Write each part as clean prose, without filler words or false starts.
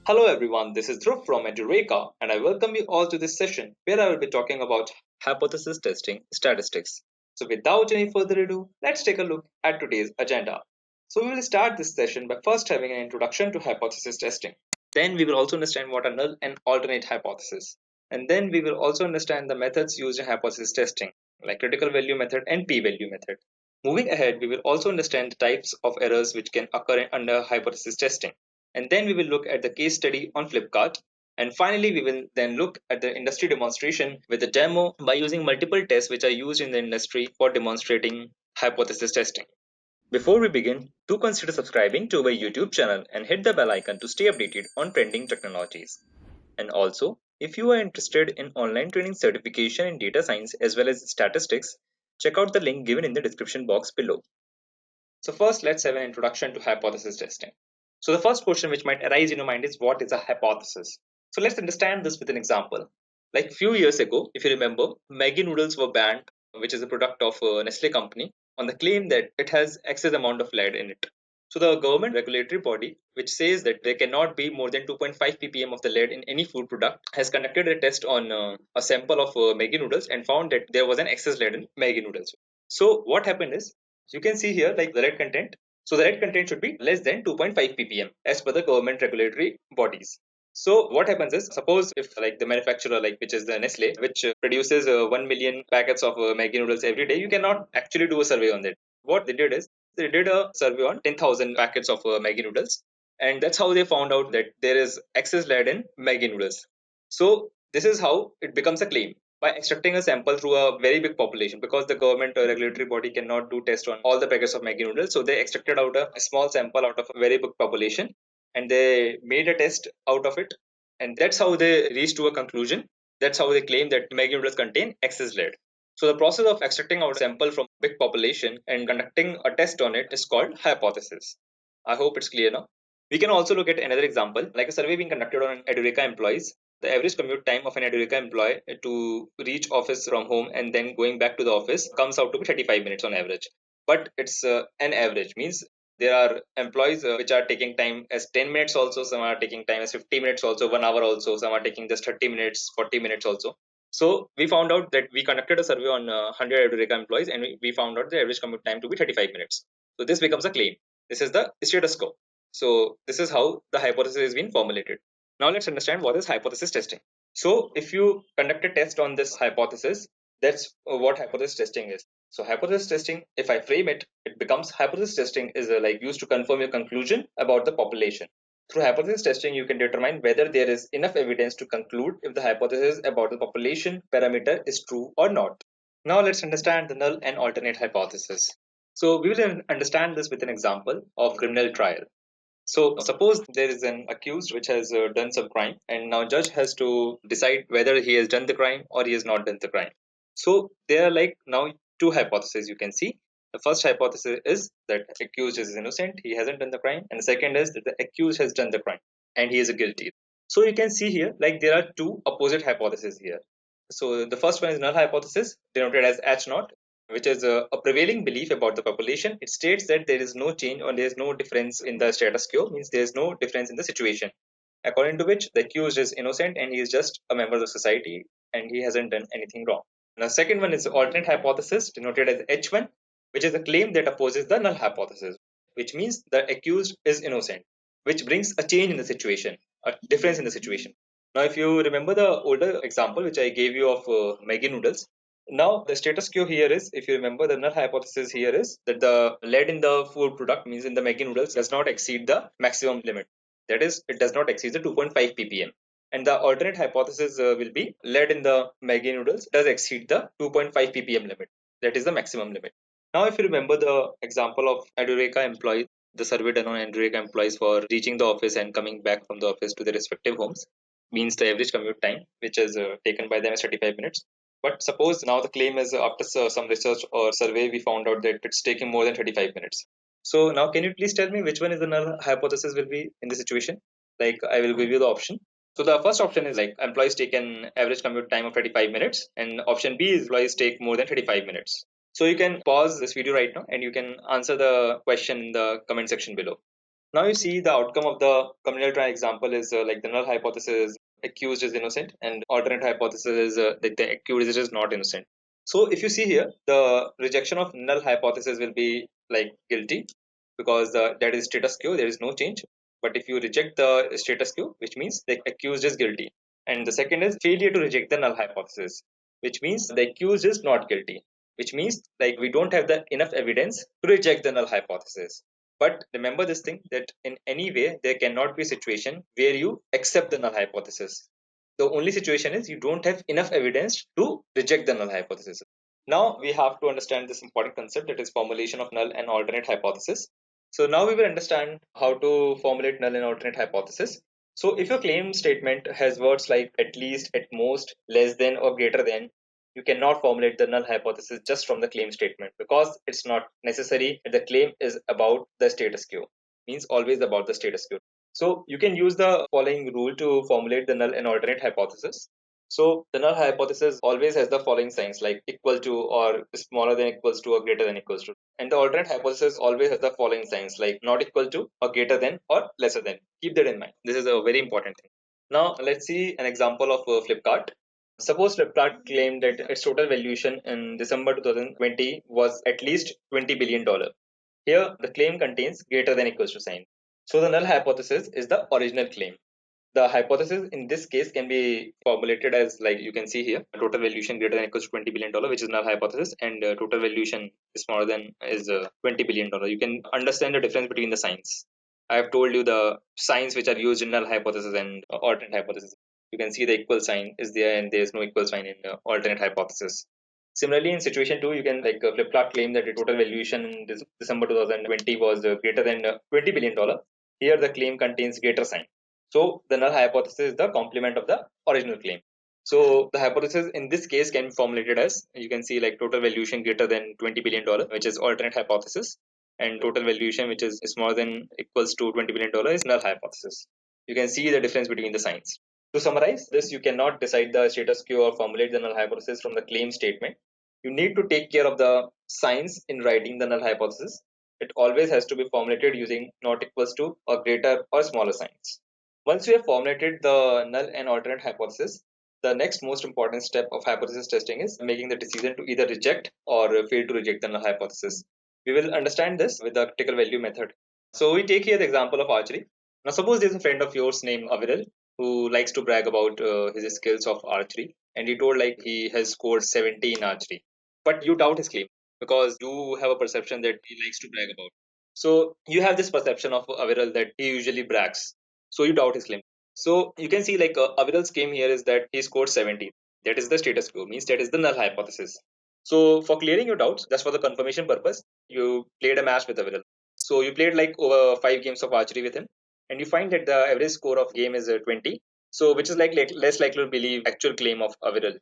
Hello everyone, this is Dhruv from Edureka and I welcome you all to this session where I will be talking about hypothesis testing statistics. So without any further ado, let's take a look at today's agenda. So we will start this session by first having an introduction to hypothesis testing. Then we will also understand what are null and alternate hypotheses. And then we will also understand the methods used in hypothesis testing, like critical value method and p-value method. Moving ahead, we will also understand the types of errors which can occur under hypothesis testing. And then we will look at the case study on Flipkart. And finally, we will then look at the industry demonstration with a demo by using multiple tests which are used in the industry for demonstrating hypothesis testing. Before we begin, do consider subscribing to our YouTube channel and hit the bell icon to stay updated on trending technologies. And also, if you are interested in online training certification in data science as well as statistics, check out the link given in the description box below. So first, let's have an introduction to hypothesis testing. So the first question which might arise in your mind is, what is a hypothesis? So let's understand this with an example. Like few years ago, if you remember, Maggi noodles were banned, which is a product of a Nestle company, on the claim that it has excess amount of lead in it. So the government regulatory body, which says that there cannot be more than 2.5 ppm of the lead in any food product, has conducted a test on a sample of Maggi noodles and found that there was an excess lead in Maggi noodles. So what happened is, you can see here like the lead content. So the lead content should be less than 2.5 ppm as per the government regulatory bodies. So what happens is, suppose if like the manufacturer, like which is the Nestle, which produces 1 million packets of Maggi noodles every day, you cannot actually do a survey on that. What they did is, they did a survey on 10,000 packets of Maggi noodles, and that's how they found out that there is excess lead in Maggi noodles. So this is how it becomes a claim, by extracting a sample through a very big population, because the government regulatory body cannot do test on all the packets of Maggi noodles. So they extracted out a small sample out of a very big population and they made a test out of it. And that's how they reached to a conclusion. That's how they claim that Maggi noodles contain excess lead. So the process of extracting out a sample from big population and conducting a test on it is called hypothesis. I hope it's clear now. We can also look at another example, like a survey being conducted on Edureka employees. The average commute time of an Edureka employee to reach office from home and then going back to the office comes out to be 35 minutes on average. But it's an average, means there are employees which are taking time as 10 minutes also, some are taking time as 50 minutes also, 1 hour also, some are taking just 30 minutes, 40 minutes also. So we found out that we conducted a survey on 100 Edureka employees and we found out the average commute time to be 35 minutes. So this becomes a claim. This is the status quo. So this is how the hypothesis is being formulated. Now let's understand what is hypothesis testing. So if you conduct a test on this hypothesis, that's what hypothesis testing is. So hypothesis testing, if I frame it, it becomes hypothesis testing is like used to confirm your conclusion about the population. Through hypothesis testing, you can determine whether there is enough evidence to conclude if the hypothesis about the population parameter is true or not. Now let's understand the null and alternate hypothesis. So we will understand this with an example of criminal trial. So suppose there is an accused which has done some crime, and now judge has to decide whether he has done the crime or he has not done the crime. So there are like now two hypotheses you can see. The first hypothesis is that accused is innocent, he hasn't done the crime, and the second is that the accused has done the crime and he is guilty. So you can see here like there are two opposite hypotheses here. So the first one is null hypothesis, denoted as H naught, which is a prevailing belief about the population. It states that there is no change or there is no difference in the status quo, means there is no difference in the situation, according to which the accused is innocent and he is just a member of the society and he hasn't done anything wrong. Now, second one is the alternate hypothesis, denoted as H1, which is a claim that opposes the null hypothesis, which means the accused is innocent, which brings a change in the situation, a difference in the situation. Now, if you remember the older example which I gave you of Maggi noodles, now the status quo here is, if you remember, the null hypothesis here is that the lead in the food product, means in the Maggi noodles, does not exceed the maximum limit. That is, it does not exceed the 2.5 ppm. And the alternate hypothesis will be lead in the Maggi noodles does exceed the 2.5 ppm limit. That is the maximum limit. Now, if you remember the example of Edureka employee, the survey done on Edureka employees for reaching the office and coming back from the office to their respective homes, means the average commute time, which is taken by them, is 35 minutes. But suppose now the claim is after some research or survey, we found out that it's taking more than 35 minutes. So now can you please tell me which one is the null hypothesis will be in this situation? Like I will give you the option. So the first option is like employees take an average commute time of 35 minutes, and option B is employees take more than 35 minutes. So you can pause this video right now and you can answer the question in the comment section below. Now you see the outcome of the communal trial example is like the null hypothesis accused is innocent, and alternate hypothesis is that the accused is not innocent. So if you see here, the rejection of null hypothesis will be like guilty because that is status quo, there is no change. But if you reject the status quo, which means the accused is guilty. And the second is failure to reject the null hypothesis, which means the accused is not guilty, which means like we don't have the enough evidence to reject the null hypothesis. But remember this thing that in any way, there cannot be a situation where you accept the null hypothesis. The only situation is you don't have enough evidence to reject the null hypothesis. Now we have to understand this important concept, that is formulation of null and alternate hypothesis. So now we will understand how to formulate null and alternate hypothesis. So if your claim statement has words like at least, at most, less than, or greater than, you cannot formulate the null hypothesis just from the claim statement, because it's not necessary that the claim is about the status quo, means always about the status quo. So you can use the following rule to formulate the null and alternate hypothesis. So the null hypothesis always has the following signs like equal to, or smaller than equals to, or greater than equals to. And the alternate hypothesis always has the following signs like not equal to, or greater than, or lesser than. Keep that in mind. This is a very important thing. Now let's see an example of Flipkart. Suppose Flipkart claimed that its total valuation in December 2020 was at least $20 billion. Here, the claim contains greater than equals to sign. So the null hypothesis is the original claim. The hypothesis in this case can be formulated as like you can see here, total valuation greater than equals to $20 billion, which is null hypothesis, and total valuation is smaller than is $20 billion. You can understand the difference between the signs. I have told you the signs which are used in null hypothesis and alternate hypothesis. You can see the equal sign is there and there is no equal sign in alternate hypothesis. Similarly, in situation 2, you can like Flipkart claim that the total valuation in December 2020 was greater than $20 billion. Here the claim contains greater sign. So the null hypothesis is the complement of the original claim. So the hypothesis in this case can be formulated as you can see like total valuation greater than $20 billion, which is alternate hypothesis, and total valuation which is smaller than equals to $20 billion is null hypothesis. You can see the difference between the signs. To summarize this, you cannot decide the status quo or formulate the null hypothesis from the claim statement. You need to take care of the signs in writing the null hypothesis. It always has to be formulated using not equals to, or greater, or smaller signs. Once we have formulated the null and alternate hypothesis, the next most important step of hypothesis testing is making the decision to either reject or fail to reject the null hypothesis. We will understand this with the critical value method. So we take here the example of archery. Now suppose there's a friend of yours named Aviral who likes to brag about his skills of archery, and he told like he has scored 70 in archery. But you doubt his claim because you have a perception that he likes to brag about. So you have this perception of Aviral that he usually brags, so you doubt his claim. So you can see like Aviral's claim here is that he scored 70. That is the status quo, means that is the null hypothesis. So for clearing your doubts, just for the confirmation purpose, you played a match with Aviral. So you played like over 5 games of archery with him, and you find that the average score of game is 20. So which is like less likely to believe actual claim of Aviral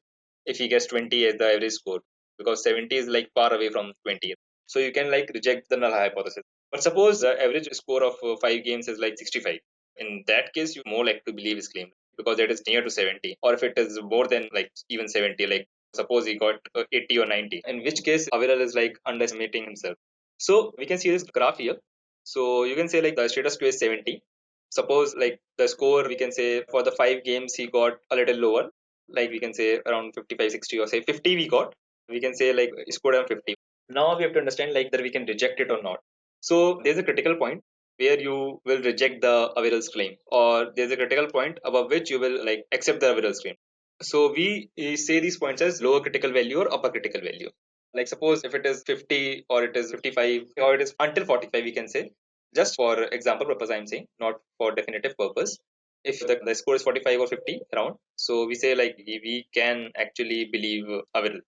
if he gets 20 as the average score, because 70 is like far away from 20. So you can like reject the null hypothesis. But suppose the average score of 5 games is like 65. In that case, you more like to believe his claim because it is near to 70. Or if it is more than like even 70, like suppose he got 80 or 90, in which case Aviral is like underestimating himself. So we can see this graph here. So you can say like the status quo is 70. Suppose like the score, we can say for the 5 games he got a little lower, like we can say around 55, 60, or say 50 we got. We can say like he scored around 50. Now we have to understand like that we can reject it or not. So there's a critical point where you will reject the Aviral's claim, or there's a critical point above which you will like accept the Aviral's claim. So we say these points as lower critical value or upper critical value. Like suppose if it is 50 or it is 55 or it is until 45, we can say, just for example purpose I'm saying, not for definitive purpose. If the score is 45 or 50 around, so we say like we can actually believe Aviral.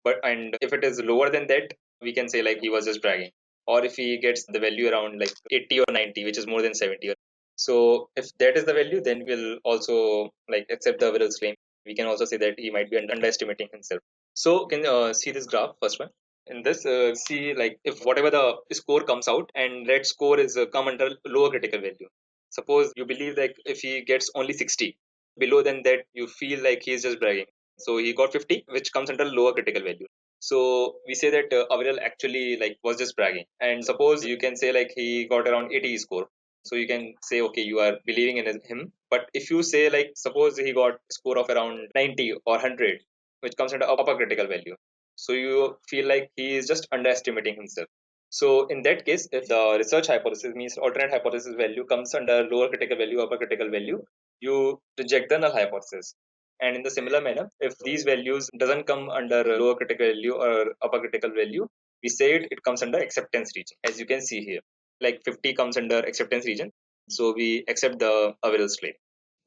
But and if it is lower than that, we can say like he was just bragging. Or if he gets the value around like 80 or 90, which is more than 70. So if that is the value, then we'll also like accept the Aviral's claim. We can also say that he might be underestimating himself. So can see this graph, first one. In this, see like if whatever the score comes out and red score is come under lower critical value. Suppose you believe like if he gets only 60, below than that you feel like he's just bragging. So he got 50, which comes under lower critical value. So we say that Aviral actually like was just bragging. And suppose you can say like he got around 80 score. So you can say, okay, you are believing in him. But if you say, like, suppose he got score of around 90 or 100, which comes under upper critical value, so you feel like he is just underestimating himself. So in that case, if the research hypothesis means alternate hypothesis value comes under lower critical value, upper critical value, you reject the null hypothesis. And in the similar manner, if these values doesn't come under lower critical value or upper critical value, we say it comes under acceptance region, as you can see here. Like 50 comes under acceptance region, so we accept the Averell's claim.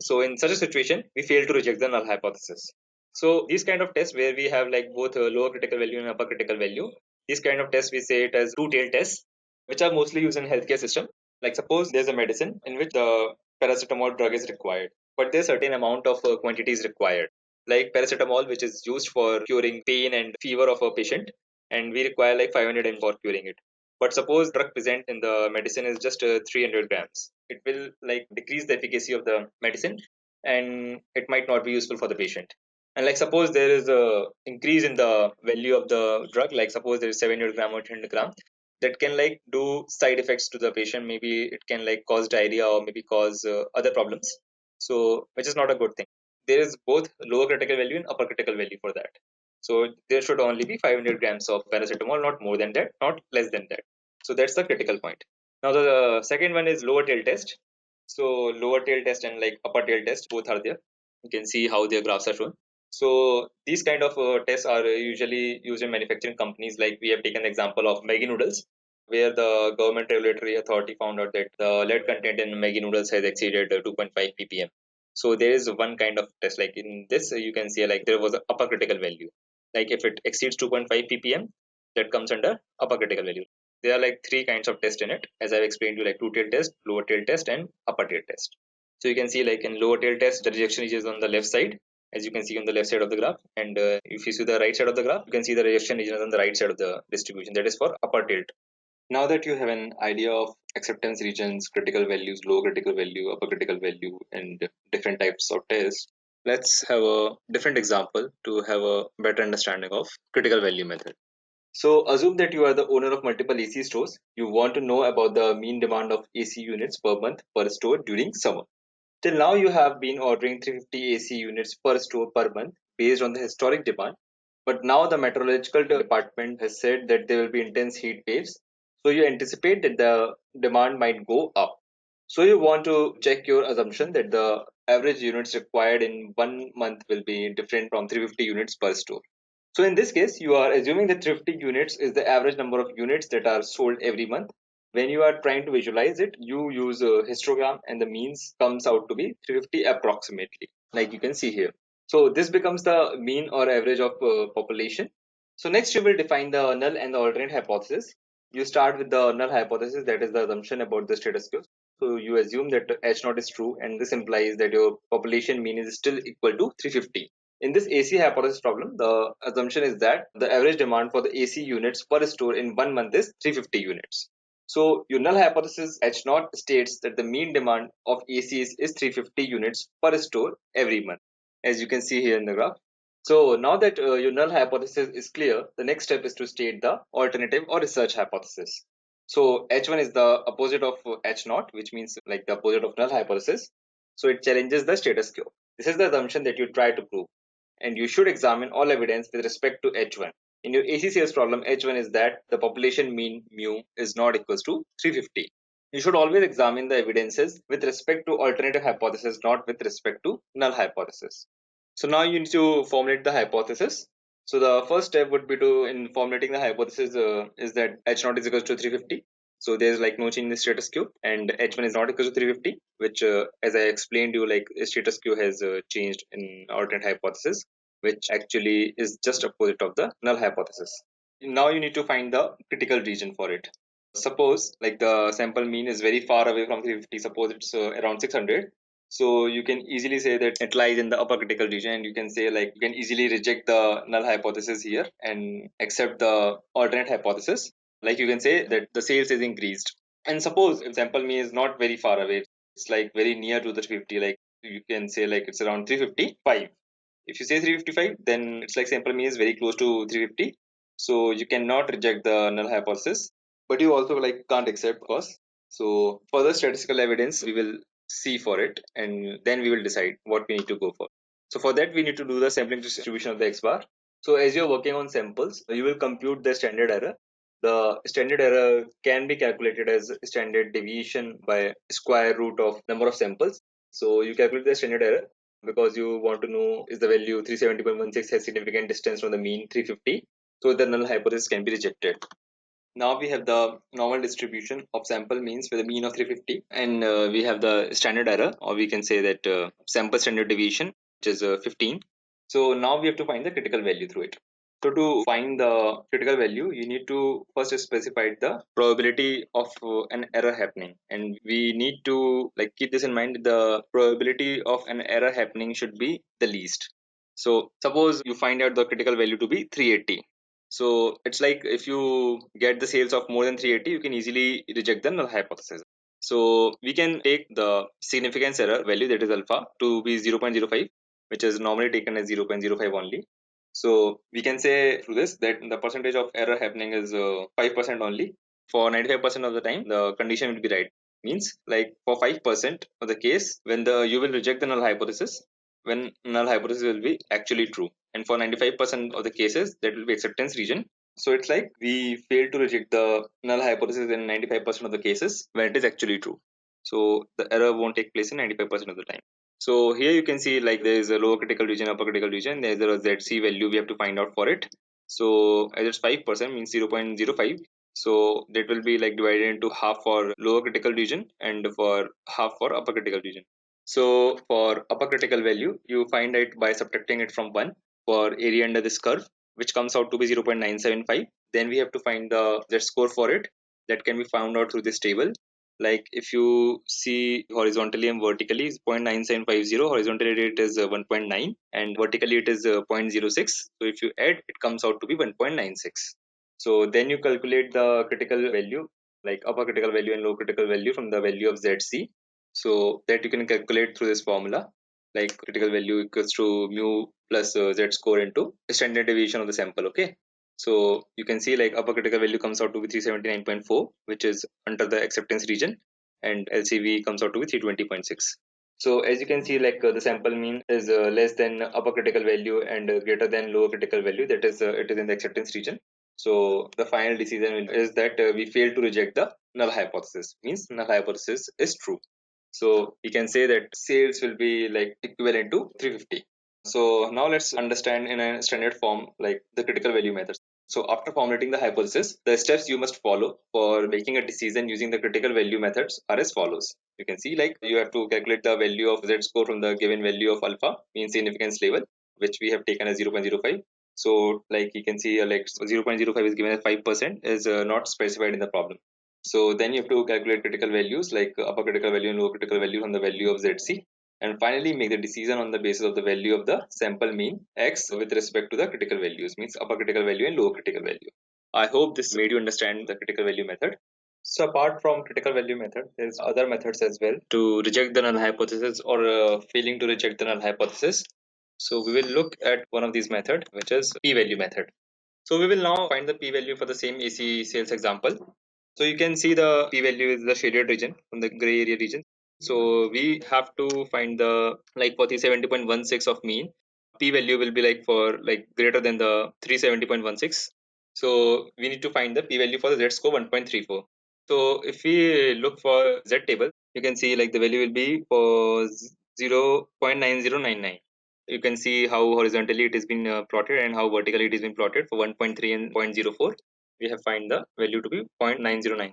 So in such a situation, we fail to reject the null hypothesis. So these kind of tests where we have like both a lower critical value and upper critical value, these kind of tests we say it as two-tailed tests, which are mostly used in healthcare system. Like suppose there's a medicine in which the paracetamol drug is required, but there's certain amount of quantity is required. Like paracetamol, which is used for curing pain and fever of a patient, and we require like 500 ml for curing it. But suppose drug present in the medicine is just 300 grams. It will like decrease the efficacy of the medicine, and it might not be useful for the patient. And like suppose there is a increase in the value of the drug, like suppose there is 700 gram or 100 gram, that can like do side effects to the patient. Maybe it can like cause diarrhea or maybe cause other problems. So which is not a good thing. There is both lower critical value and upper critical value for that. So there should only be 500 grams of paracetamol, not more than that, not less than that. So that's the critical point. Now the second one is lower tail test. So lower tail test and like upper tail test both are there. You can see how their graphs are shown. So these kind of tests are usually used in manufacturing companies. Like we have taken the example of Maggi noodles, where the government regulatory authority found out that the lead content in Maggi noodles has exceeded 2.5 ppm. So there is one kind of test. Like in this, you can see like there was an upper critical value. Like if it exceeds 2.5 ppm, that comes under upper critical value. There are like three kinds of tests in it, as I've explained to you, like two tail test, lower tail test, and upper tail test. So you can see like in lower tail test, the rejection region is on the left side, as you can see on the left side of the graph. And if you see the right side of the graph, you can see the rejection region is on the right side of the distribution. That is for upper tilt. Now that you have an idea of acceptance regions, critical values, low critical value, upper critical value, and different types of tests, let's have a different example to have a better understanding of critical value method. So assume that you are the owner of multiple AC stores. You want to know about the mean demand of AC units per month per store during summer. Till now, you have been ordering 350 AC units per store per month based on the historic demand. But now the meteorological department has said that there will be intense heat waves. So you anticipate that the demand might go up. So you want to check your assumption that the average units required in 1 month will be different from 350 units per store. So in this case, you are assuming that 350 units is the average number of units that are sold every month. When you are trying to visualize it, you use a histogram and the means comes out to be 350 approximately, like you can see here. So this becomes the mean or average of population. So next you will define the null and the alternate hypothesis. You start with the null hypothesis, that is the assumption about the status quo. So you assume that H naught is true, and this implies that your population mean is still equal to 350. In this AC hypothesis problem, the assumption is that the average demand for the AC units per store in 1 month is 350 units. So your null hypothesis H naught states that the mean demand of ACs is 350 units per store every month, as you can see here in the graph. So now that your null hypothesis is clear, the next step is to state the alternative or research hypothesis. So H1 is the opposite of H naught, which means like the opposite of null hypothesis. So it challenges the status quo. This is the assumption that you try to prove, and you should examine all evidence with respect to H1. In your AC sales problem, H1 is that the population mean mu is not equals to 350. You should always examine the evidences with respect to alternative hypothesis, not with respect to null hypothesis. So now you need to formulate the hypothesis. So the first step would be to, in formulating the hypothesis, is that H naught is equals to 350. So there's like no change in the status quo, and H1 is not equal to 350, which, as I explained you, like status quo has changed in alternate hypothesis, which actually is just opposite of the null hypothesis. Now you need to find the critical region for it. Suppose like the sample mean is very far away from 350. Suppose it's around 600. So you can easily say that it lies in the upper critical region, and you can say like you can easily reject the null hypothesis here and accept the alternate hypothesis. Like you can say that the sales is increased. And suppose if sample mean is not very far away, it's like very near to the 350, like you can say like it's around 355. If you say 355, then it's like sample mean is very close to 350. So you cannot reject the null hypothesis, but you also like can't accept, of course. So further statistical evidence we will see for it, and then we will decide what we need to go for. So for that we need to do the sampling distribution of the X bar. So as you're working on samples, you will compute the standard error. The standard error can be calculated as standard deviation by square root of number of samples. So you calculate the standard error because you want to know is the value 370.16 has significant distance from the mean 350. So the null hypothesis can be rejected. Now we have the normal distribution of sample means with a mean of 350, and we have the standard error, or we can say that sample standard deviation, which is 15. So now we have to find the critical value through it. So to find the critical value, you need to first specify the probability of an error happening, and we need to keep this in mind. The probability of an error happening should be the least. So suppose you find out the critical value to be 380. So it's like if you get the sales of more than 380, you can easily reject the null hypothesis. So we can take the significance error value, that is alpha, to be 0.05, which is normally taken as 0.05 only. So we can say through this that the percentage of error happening is 5% only. For 95% of the time, the condition will be right. Means like for 5% of the case, when the you will reject the null hypothesis, when null hypothesis will be actually true, and for 95% of the cases that will be acceptance region. So it's like we fail to reject the null hypothesis in 95% of the cases when it is actually true. So the error won't take place in 95% of the time. So here you can see like there is a lower critical region, upper critical region. There is a ZC value we have to find out for it. So as it's 5% means 0.05. So that will be like divided into half for lower critical region and for half for upper critical region. So for upper critical value, you find it by subtracting it from 1 for area under this curve, which comes out to be 0.975. Then we have to find the Z score for it. That can be found out through this table. Like if you see horizontally and vertically, 0.9750, horizontally it is 1.9 and vertically it is 0.06. So if you add, it comes out to be 1.96. So then you calculate the critical value, like upper critical value and low critical value from the value of ZC. So that you can calculate through this formula, like critical value equals to mu plus Z score into standard deviation of the sample. Okay. So you can see like upper critical value comes out to be 379.4, which is under the acceptance region, and LCV comes out to be 320.6. So as you can see, like the sample mean is less than upper critical value and greater than lower critical value. That is, it is in the acceptance region. So the final decision is that we fail to reject the null hypothesis. Means null hypothesis is true. So we can say that sales will be like equivalent to 350. So now let's understand in a standard form like the critical value methods. So after formulating the hypothesis, the steps you must follow for making a decision using the critical value methods are as follows. You can see like you have to calculate the value of Z score from the given value of alpha, mean significance level, which we have taken as 0.05. So like you can see like 0.05 is given as 5% is not specified in the problem. So then you have to calculate critical values like upper critical value and lower critical value from the value of ZC, and finally make the decision on the basis of the value of the sample mean X with respect to the critical values, means upper critical value and lower critical value. I hope this made you understand the critical value method. So apart from critical value method, there's other methods as well to reject the null hypothesis or failing to reject the null hypothesis. So we will look at one of these methods, which is p-value method. So we will now find the p-value for the same AC sales example. So you can see the p-value is the shaded region from the gray area region. So we have to find the like for 370.16 of mean, p-value will be like for like greater than the 370.16. So we need to find the p-value for the Z score 1.34. So if we look for Z table, you can see like the value will be for 0.9099. You can see how horizontally it has been plotted and how vertically it has been plotted for 1.3 and 0.04. We have find the value to be 0.9099.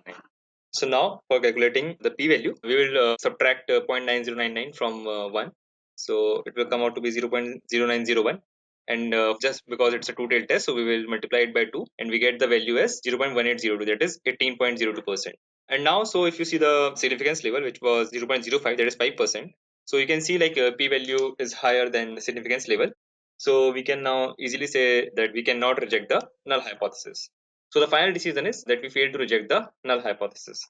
So now for calculating the p-value, we will subtract 0.9099 from 1. So it will come out to be 0.0901. And just because it's a two-tailed test, so we will multiply it by 2 and we get the value as 0.1802, that is 18.02%. And now, so if you see the significance level, which was 0.05, that is 5%. So you can see like p-value is higher than the significance level. So we can now easily say that we cannot reject the null hypothesis. So the final decision is that we fail to reject the null hypothesis.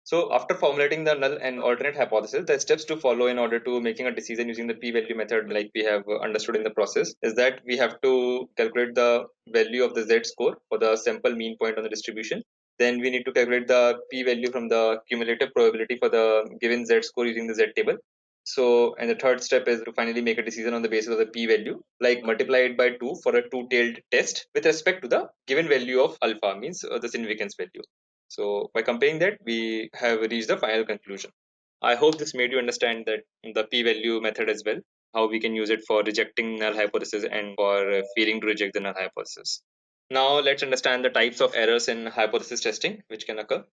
So after formulating the null and alternate hypothesis, the steps to follow in order to making a decision using the p-value method like we have understood in the process is that we have to calculate the value of the Z score for the sample mean point on the distribution. Then we need to calculate the p-value from the cumulative probability for the given z score using the z table. So, and the third step is to finally make a decision on the basis of the p-value, like multiply it by 2 for a two-tailed test with respect to the given value of alpha, means the significance value. So, by comparing that, we have reached the final conclusion. I hope this made you understand that the p-value method as well, how we can use it for rejecting null hypothesis and for failing to reject the null hypothesis. Now let's understand the types of errors in hypothesis testing which can occur.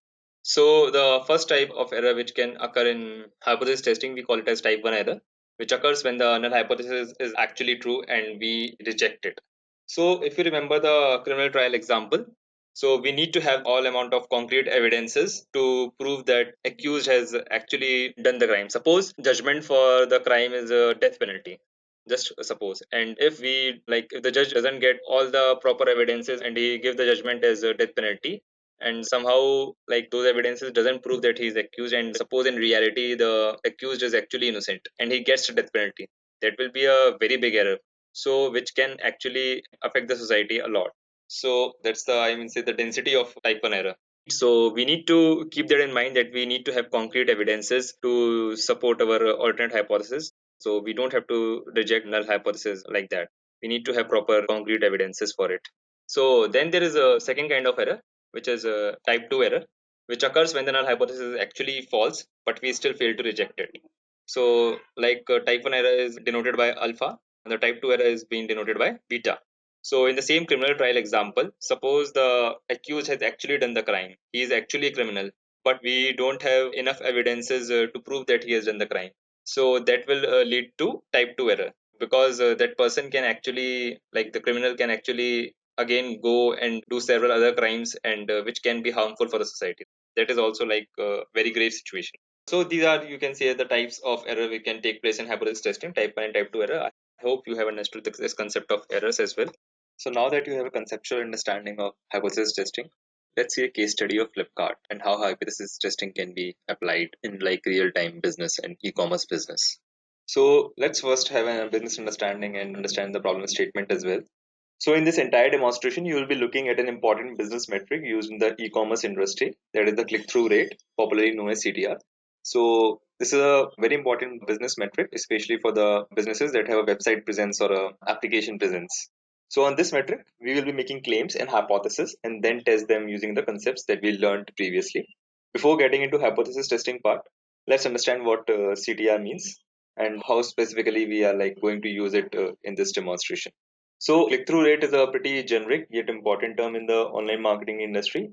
So the first type of error which can occur in hypothesis testing, we call it as type 1 error, which occurs when the null hypothesis is actually true and we reject it. So if you remember the criminal trial example, so we need to have all amount of concrete evidences to prove that accused has actually done the crime. Suppose judgment for the crime is a death penalty, just suppose, and if we like if the judge doesn't get all the proper evidences and he give the judgment as a death penalty, and somehow like those evidences doesn't prove that he is accused, and suppose in reality the accused is actually innocent and he gets the death penalty, that will be a very big error, so which can actually affect the society a lot. So that's the, I mean, say the density of type 1 error. So we need to keep that in mind, that we need to have concrete evidences to support our alternate hypothesis. So we don't have to reject null hypothesis like that. We need to have proper concrete evidences for it. So then there is a second kind of error, which is a type 2 error, which occurs when the null hypothesis is actually false, but we still fail to reject it. So like type 1 error is denoted by alpha, and the type 2 error is being denoted by beta. So in the same criminal trial example, suppose the accused has actually done the crime. He is actually a criminal, but we don't have enough evidences to prove that he has done the crime. So that will lead to type 2 error, because that person can actually, like the criminal can actually again go and do several other crimes, and which can be harmful for the society. That is also like a very grave situation. So these are, you can say, the types of error we can take place in hypothesis testing, type 1 and type 2 error. I hope you have understood this concept of errors as well. So now that you have a conceptual understanding of hypothesis testing, let's see a case study of Flipkart and how hypothesis testing can be applied in like real-time business and e-commerce business. So let's first have a business understanding and understand the problem statement as well. So in this entire demonstration, you will be looking at an important business metric used in the e-commerce industry, that is the click-through rate, popularly known as CTR. So this is a very important business metric, especially for the businesses that have a website presence or a application presence. So on this metric, we will be making claims and hypotheses and then test them using the concepts that we learned previously. Before getting into hypothesis testing part, let's understand what CTR means and how specifically we are like going to use it in this demonstration. So click-through rate is a pretty generic yet important term in the online marketing industry.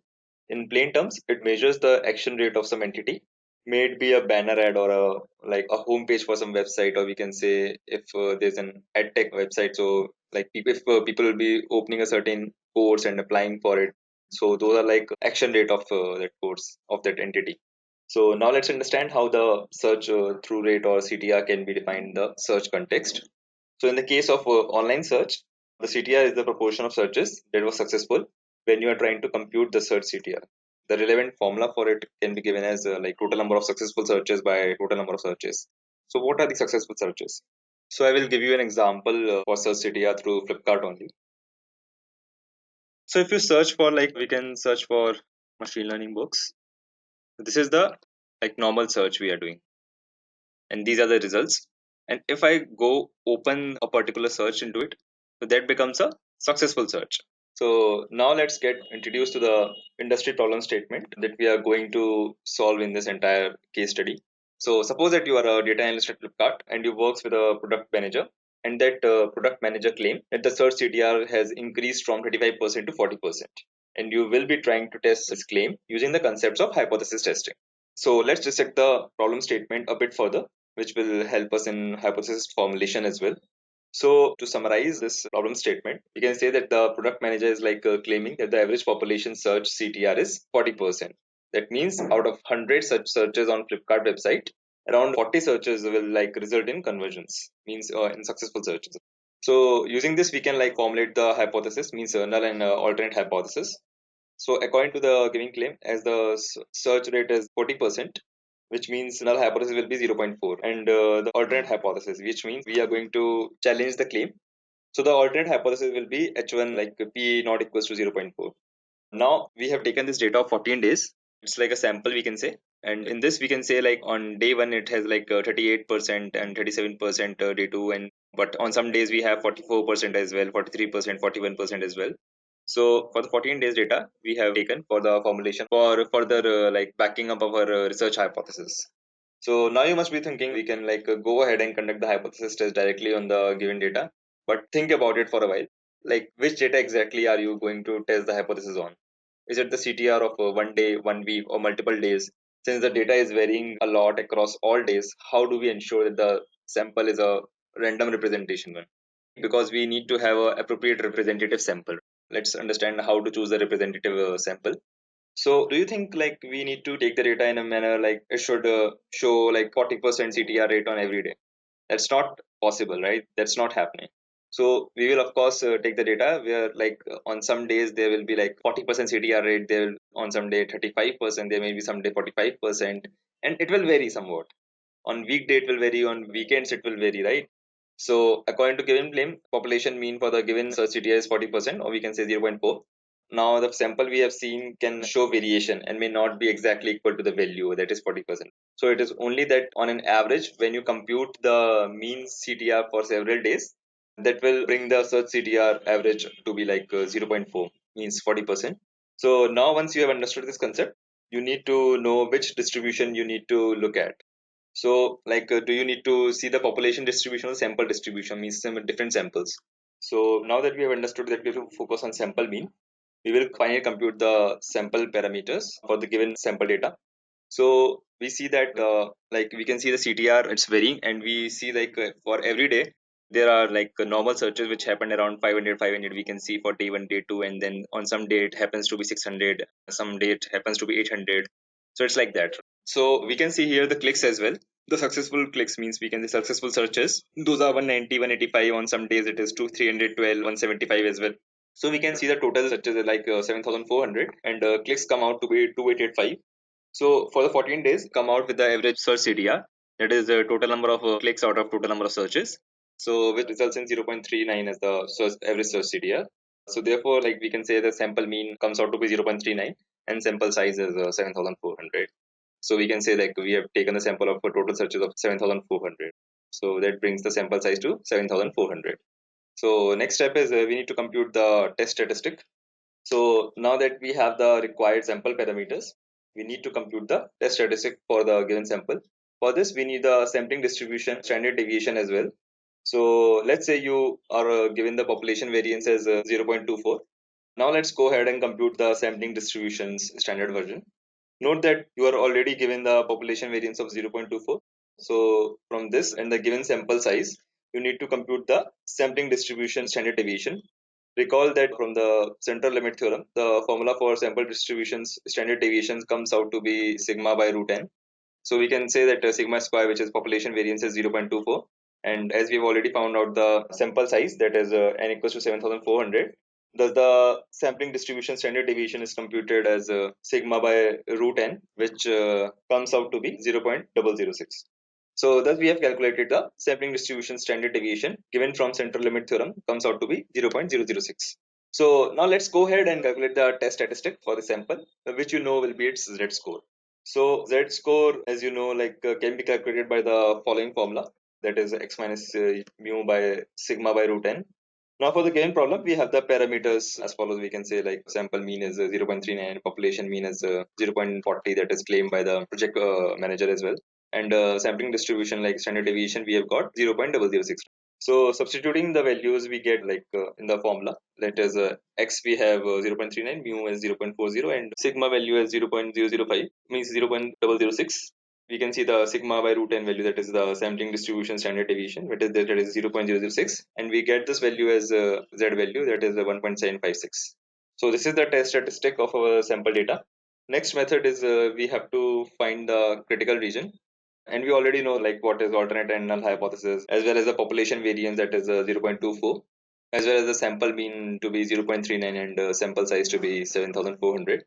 In plain terms, it measures the action rate of some entity, may it be a banner ad or a like a homepage for some website, or we can say if there's an ad tech website. So like people, if people will be opening a certain course and applying for it, so those are like action rate of that course of that entity. So now let's understand how the search through rate or CTR can be defined in the search context. So in the case of online search, the CTR is the proportion of searches that was successful when you are trying to compute the search CTR. The relevant formula for it can be given as like total number of successful searches by total number of searches. So what are the successful searches? So I will give you an example for search CTR through Flipkart only. So if you search for, like, we can search for machine learning books. This is the like normal search we are doing, and these are the results. And if I go open a particular search into it, so that becomes a successful search. So now let's get introduced to the industry problem statement that we are going to solve in this entire case study. So suppose that you are a data analyst at Flipkart and you works with a product manager, and that product manager claim that the search CTR has increased from 35% to 40%, and you will be trying to test this claim using the concepts of hypothesis testing. So let's dissect the problem statement a bit further, which will help us in hypothesis formulation as well. So to summarize this problem statement, we can say that the product manager is like claiming that the average population search CTR is 40%. That means out of 100 such searches on Flipkart website, around 40 searches will like result in conversions, means in successful searches. So using this, we can like formulate the hypothesis, means null and alternate hypothesis. So according to the giving claim, as the search rate is 40%, which means null hypothesis will be 0.4, and the alternate hypothesis, which means we are going to challenge the claim. So the alternate hypothesis will be H1 like P not equals to 0.4. Now we have taken this data of 14 days. It's like a sample, we can say. And in this, we can say like on day one, it has like 38% and 37% day two. And but on some days, we have 44% as well, 43%, 41% as well. So for the 14 days data, we have taken for the formulation for further like backing up of our research hypothesis. So now you must be thinking we can like go ahead and conduct the hypothesis test directly on the given data. But think about it for a while. Like which data exactly are you going to test the hypothesis on? Is it the CTR of 1 day, 1 week, or multiple days? Since the data is varying a lot across all days, how do we ensure that the sample is a random representation one? Because we need to have a appropriate representative sample. Let's understand how to choose the representative sample. So do you think like we need to take the data in a manner like it should show like 40% CTR rate on every day? That's not possible, right? That's not happening. So we will of course take the data where like on some days there will be like 40% CTR rate, there will on some day 35%, there may be some day 45%, and it will vary somewhat. On weekday it will vary, on weekends it will vary, right? So according to given claim, population mean for the given search CTR is 40%, or we can say 0.4. Now the sample we have seen can show variation and may not be exactly equal to the value that is 40%. So it is only that on an average, when you compute the mean CTR for several days, that will bring the search CTR average to be like 0.4, means 40%. So now once you have understood this concept, you need to know which distribution you need to look at. So, like, do you need to see the population distribution or sample distribution, means some different samples? So now that we have understood that we have to focus on sample mean, we will finally compute the sample parameters for the given sample data. So we see that like we can see the CTR it's varying, and we see like for every day there are like normal searches which happen around 500 500. We can see for day one, day two, and then on some day it happens to be 600, some day it happens to be 800. So it's like that. So we can see here the clicks as well. The successful clicks means we can see successful searches. Those are 190, 185. On some days it is 2, 312, 175 as well. So we can see the total searches are like 7,400, and clicks come out to be 2885. So for the 14 days, come out with the average search CTR. That is the total number of clicks out of total number of searches. So which results in 0.39 as the average search CTR. So therefore, like we can say the sample mean comes out to be 0.39 and sample size is 7,400. So we can say like we have taken a sample of total searches of 7,400. So that brings the sample size to 7,400. So next step is we need to compute the test statistic. So now that we have the required sample parameters, we need to compute the test statistic for the given sample. For this, we need the sampling distribution standard deviation as well. So let's say you are given the population variance as 0.24. Now let's go ahead and compute the sampling distribution's standard version. Note that you are already given the population variance of 0.24. So from this and the given sample size, you need to compute the sampling distribution standard deviation. Recall that from the central limit theorem, the formula for sample distributions standard deviations comes out to be sigma by root n. So we can say that sigma square, which is population variance, is 0.24. And as we've already found out the sample size, that is n equals to 7,400, thus the sampling distribution standard deviation is computed as sigma by root n, which comes out to be 0.006. So thus we have calculated the sampling distribution standard deviation given from central limit theorem comes out to be 0.006. So now let's go ahead and calculate the test statistic for the sample, which you know will be its Z score. So Z score, as you know, like can be calculated by the following formula, that is x minus mu by sigma by root n. Now for the given problem, we have the parameters as follows. We can say like sample mean is 0.39, population mean is 0.40, that is claimed by the project manager as well. And sampling distribution like standard deviation, we have got 0.006. So substituting the values we get like in the formula, that is x we have 0.39, mu is 0.40, and sigma value is 0.005, means 0.006. We can see the sigma by root n value, that is the sampling distribution standard deviation, that is 0.006, and we get this value as z value, that is 1.756. So this is the test statistic of our sample data. Next method is we have to find the critical region, and we already know like what is alternate and null hypothesis, as well as the population variance, that is 0.24, as well as the sample mean to be 0.39 and sample size to be 7,400.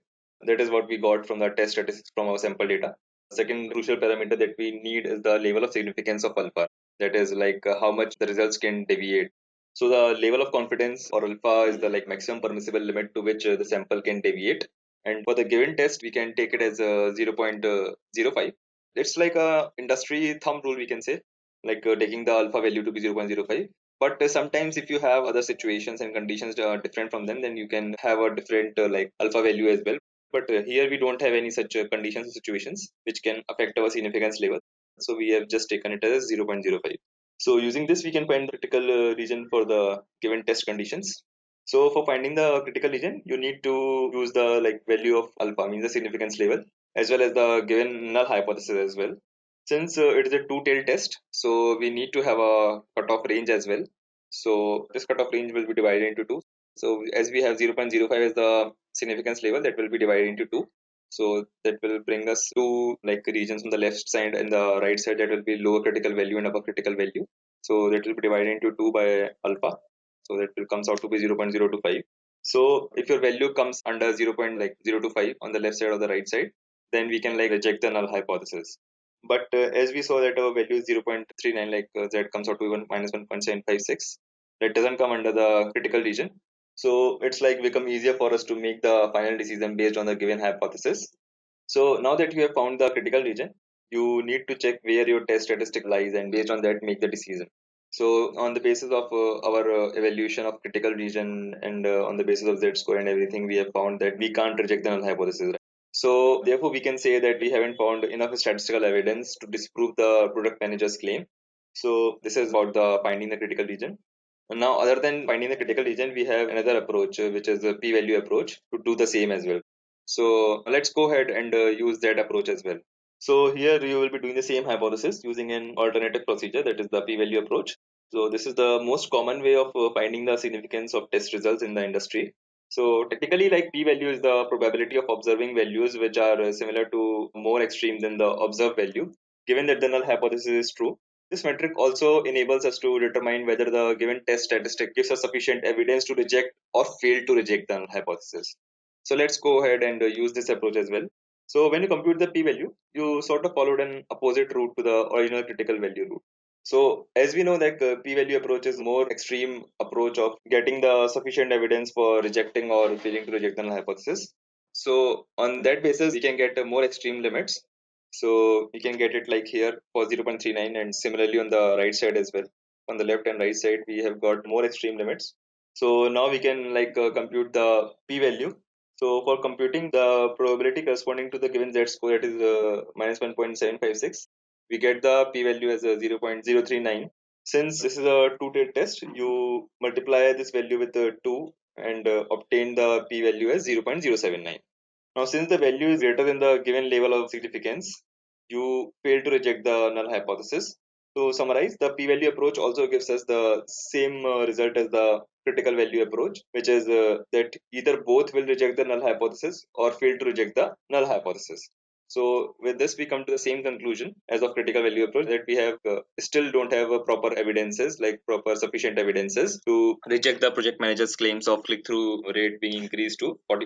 That is what we got from the test statistics from our sample data. Second crucial parameter that we need is the level of significance of alpha. That is like how much the results can deviate. So the level of confidence or alpha is the maximum permissible limit to which the sample can deviate. And for the given test, we can take it as 0.05. It's like a industry thumb rule, we can say, taking the alpha value to be 0.05. But sometimes if you have other situations and conditions that are different from them, then you can have a different alpha value as well. But here we don't have any such conditions or situations which can affect our significance level. So we have just taken it as 0.05. So using this, we can find the critical region for the given test conditions. So for finding the critical region, you need to use the value of alpha, means the significance level, as well as the given null hypothesis as well. Since it is a two-tailed test, so we need to have a cutoff range as well. So this cutoff range will be divided into two. So as we have 0.05 as the significance level, that will be divided into two. So that will bring us two regions on the left side and the right side, that will be lower critical value and upper critical value. So that will be divided into 2 by alpha. So that will comes out to be 0.025. So if your value comes under 0.025 on the left side or the right side, then we can reject the null hypothesis. But as we saw that our value is 0.39, that comes out to 1.756. That doesn't come under the critical region. So it's become easier for us to make the final decision based on the given hypothesis. So now that you have found the critical region, you need to check where your test statistic lies, and based on that make the decision. So on the basis of our evaluation of critical region, and on the basis of Z score and everything, we have found that we can't reject the null hypothesis. So therefore we can say that we haven't found enough statistical evidence to disprove the product manager's claim. So this is about the finding the critical region. Now, other than finding the critical region, we have another approach, which is the p-value approach, to do the same as well. So let's go ahead and use that approach as well. So here you will be doing the same hypothesis using an alternative procedure, that is the p-value approach. So this is the most common way of finding the significance of test results in the industry. So technically, p-value is the probability of observing values which are similar to more extreme than the observed value, given that the null hypothesis is true. This metric also enables us to determine whether the given test statistic gives us sufficient evidence to reject or fail to reject the null hypothesis. So let's go ahead and use this approach as well. So when you compute the p-value, you sort of followed an opposite route to the original critical value route. So as we know that p-value approach is more extreme approach of getting the sufficient evidence for rejecting or failing to reject the null hypothesis. So on that basis, we can get more extreme limits. So we can get it like here for 0.39, and similarly on the right side as well. On the left and right side, we have got more extreme limits. So now we can compute the p-value. So for computing the probability corresponding to the given Z score, that is minus 1.756, we get the p-value as a 0.039. Since this is a two-tailed test, you multiply this value with 2 and obtain the p-value as 0.079. Now, since the value is greater than the given level of significance, you fail to reject the null hypothesis. To summarize, the p-value approach also gives us the same result as the critical value approach, which is that either both will reject the null hypothesis or fail to reject the null hypothesis. So with this, we come to the same conclusion as of critical value approach, that we have still don't have proper evidences, proper sufficient evidences to reject the project manager's claims of click-through rate being increased to 40%.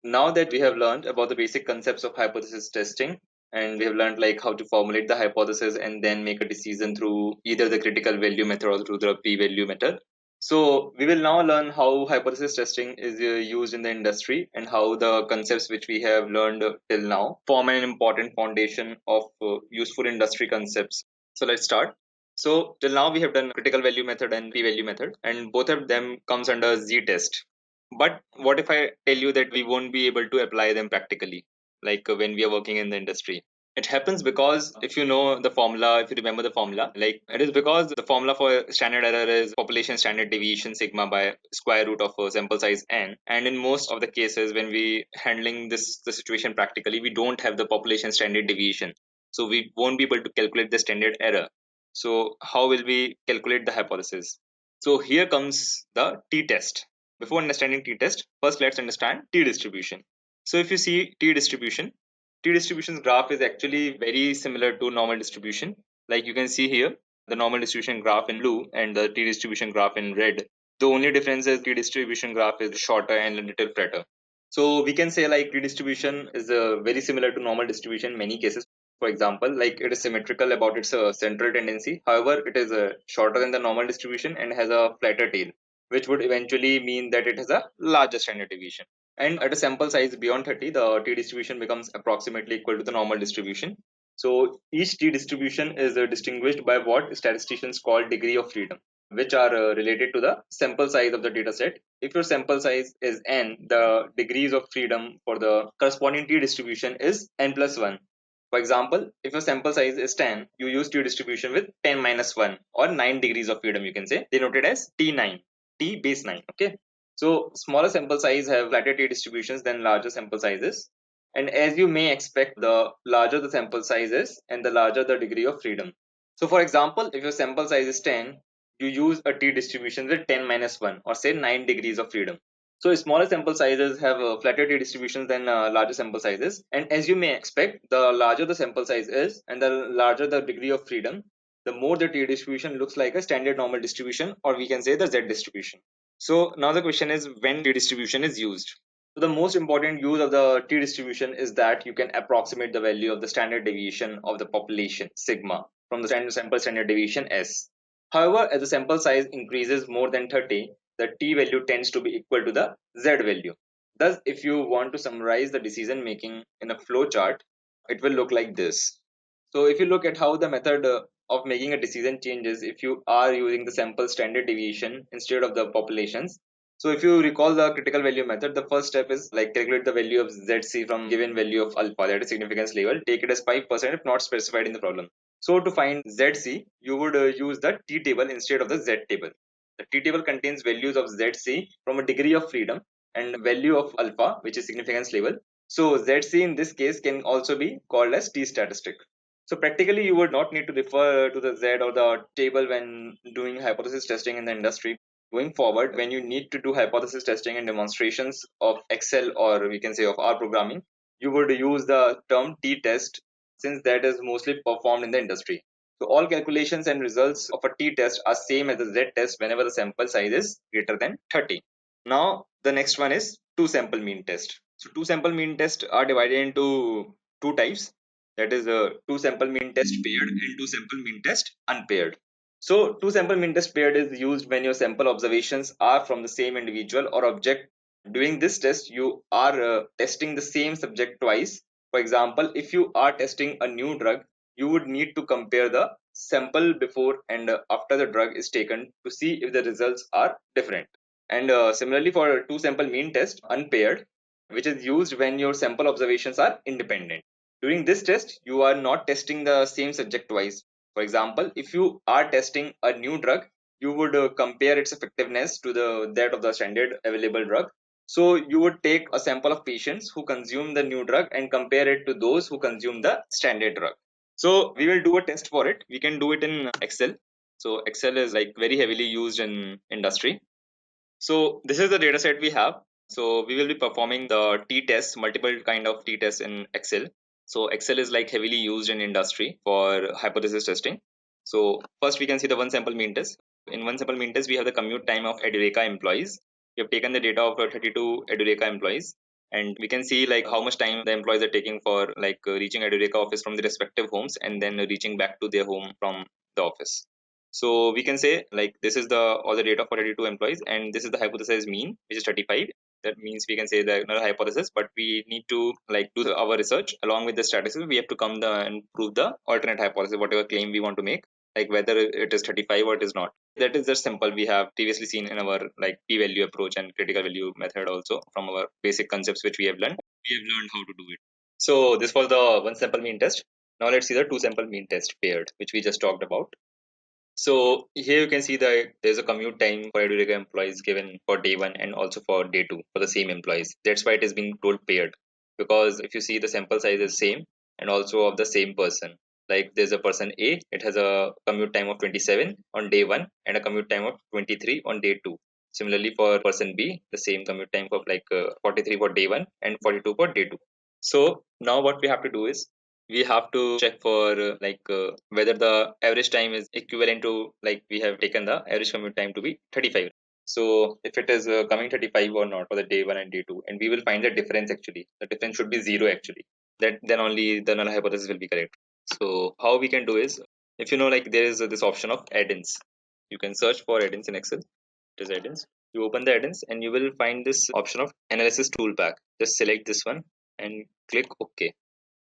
Now that we have learned about the basic concepts of hypothesis testing, and we have learned how to formulate the hypothesis and then make a decision through either the critical value method or through the p-value method. So we will now learn how hypothesis testing is used in the industry, and how the concepts which we have learned till now form an important foundation of useful industry concepts. So let's start. So till now we have done critical value method and p-value method, and both of them comes under z-test. But what if I tell you that we won't be able to apply them practically, when we are working in the industry? It happens because if you know the formula, if you remember the formula, it is because the formula for standard error is population standard deviation sigma by square root of sample size n. And in most of the cases, when we handling the situation practically, we don't have the population standard deviation. So we won't be able to calculate the standard error. So how will we calculate the hypothesis? So here comes the t-test. Before understanding t-test, first let's understand t-distribution. So if you see t-distribution's graph is actually very similar to normal distribution. Like you can see here, the normal distribution graph in blue and the t-distribution graph in red. The only difference is t-distribution graph is shorter and a little flatter. So we can say t-distribution is very similar to normal distribution in many cases. For example, like it is symmetrical about its central tendency. However, it is shorter than the normal distribution and has a flatter tail, which would eventually mean that it has a larger standard deviation. And at a sample size beyond 30, the t distribution becomes approximately equal to the normal distribution. So each t distribution is distinguished by what statisticians call degree of freedom, which are related to the sample size of the data set. If your sample size is n, the degrees of freedom for the corresponding t distribution is n plus 1. For example, if your sample size is 10, you use t distribution with 10 minus 1 or 9 degrees of freedom, you can say, denoted as t9, t base 9. Okay. So smaller sample size have flatter t distributions than larger sample sizes. And as you may expect, the larger the sample size is and the larger the degree of freedom. So for example, if your sample size is 10, you use a t distribution with 10 minus 1 or say 9 degrees of freedom. So smaller sample sizes have flatter t distributions than larger sample sizes. And as you may expect, the larger the sample size is and the larger the degree of freedom, the more the t distribution looks like a standard normal distribution, or we can say the z distribution. So now the question is when t distribution is used. So the most important use of the t distribution is that you can approximate the value of the standard deviation of the population sigma from the sample standard deviation s. However, as the sample size increases more than 30, the t value tends to be equal to the z value. Thus, if you want to summarize the decision making in a flow chart, it will look like this. So if you look at how the method of making a decision changes if you are using the sample standard deviation instead of the populations. So if you recall the critical value method, the first step is like calculate the value of ZC from given value of alpha, that is significance level, take it as 5% if not specified in the problem. So to find ZC, you would use the T table instead of the Z table. The T table contains values of ZC from a degree of freedom and value of alpha, which is significance level. So ZC in this case can also be called as T statistic. So practically you would not need to refer to the Z or the table when doing hypothesis testing in the industry. Going forward, when you need to do hypothesis testing and demonstrations of Excel or we can say of R programming, you would use the term t-test since that is mostly performed in the industry. So all calculations and results of a t-test are same as the z-test whenever the sample size is greater than 30. Now the next one is two sample mean test. So two sample mean test are divided into two types, that is a two sample mean test paired and two sample mean test unpaired. So two sample mean test paired is used when your sample observations are from the same individual or object. During this test, you are testing the same subject twice. For example, if you are testing a new drug, you would need to compare the sample before and after the drug is taken to see if the results are different. And similarly for two sample mean test unpaired, which is used when your sample observations are independent. During this test, you are not testing the same subject twice. For example, if you are testing a new drug, you would compare its effectiveness to the that of the standard available drug. So you would take a sample of patients who consume the new drug and compare it to those who consume the standard drug. So we will do a test for it. We can do it in Excel. So Excel is like very heavily used in industry. So this is the data set we have. So we will be performing the t-tests, multiple kind of t-tests in Excel. So Excel is like heavily used in industry for hypothesis testing. So first we can see the one sample mean test. In one sample mean test, we have the commute time of Edureka employees. We have taken the data of 32 Edureka employees, and we can see like how much time the employees are taking for like reaching Edureka office from the respective homes and then reaching back to their home from the office. So we can say like this is the all the data for 32 employees, and this is the hypothesis mean, which is 35. That means we can say the null hypothesis, but we need to like do our research along with the statistics. We have to come and prove the alternate hypothesis, whatever claim we want to make, like whether it is 35 or it is not. That is just simple. We have previously seen in our like p-value approach and critical value method also from our basic concepts which we have learned. We have learned how to do it. So this was the one sample mean test. Now let's see the two sample mean test paired, which we just talked about. So here you can see that there's a commute time for Edureka employees given for day one and also for day two for the same employees. That's why it is being told paired, because if you see the sample size is same and also of the same person. Like there's a person A, it has a commute time of 27 on day one and a commute time of 23 on day two. Similarly for person B, the same commute time of like 43 for day one and 42 for day two. So now what we have to do is we have to check for whether the average time is equivalent to like we have taken the average commute time to be 35. So if it is coming 35 or not for the day one and day two, and we will find the difference actually. The difference should be zero actually. That then only the null hypothesis will be correct. So how we can do is, if you know, like there is this option of add-ins. You can search for add-ins in Excel. It is add-ins. You open the add-ins and you will find this option of analysis toolpack. Just select this one and click OK.